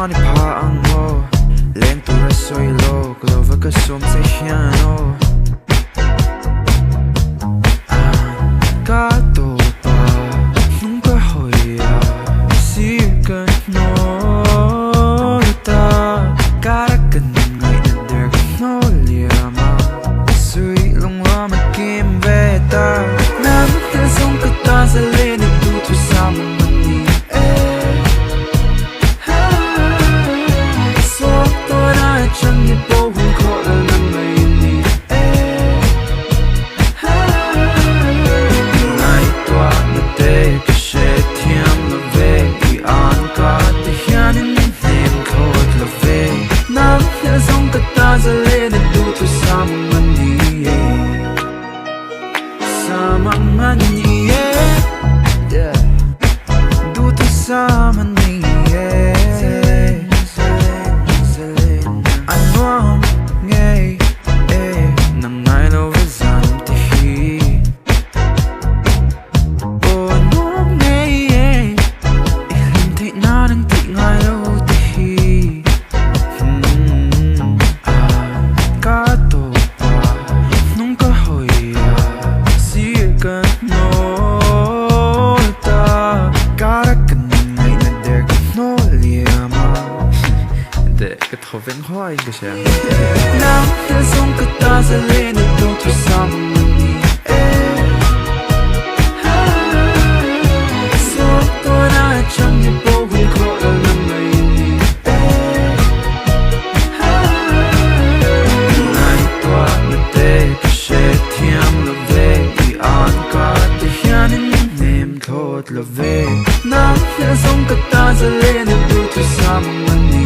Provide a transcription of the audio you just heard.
ni pa ang mo len tu ra soi lo clover ka som se hiano ka to pa nung ka hoya si ka no ta cara kan ngai na der no liama sui long wa ma kim ve ta nam ka song ka ta Zalenna tu tu sam mani so to na chang ni po hu ko la na mai ni nai twa na te ka she thiam la ve i an ka te hian in nem ko la ve nam ka song ka ta Zalenna tu tu sam mani samangani du tu samani anwang ngay nang ngai lo zam te hi o anwang ngay intih na nang ti ngai lo te hi ka to pa nung ka hoya si ka no ta cara kan ngai na der ka no liama de ka thoven hoi ka sha nam ka song ka ta Zalenna tu tu sam ni so to na chang ni po hu ko la na mai ni nai twa na te ka she thiam la ve i an ka te hian in nem thot la ve nam ka song ka ta Zalenna tu tu sam ni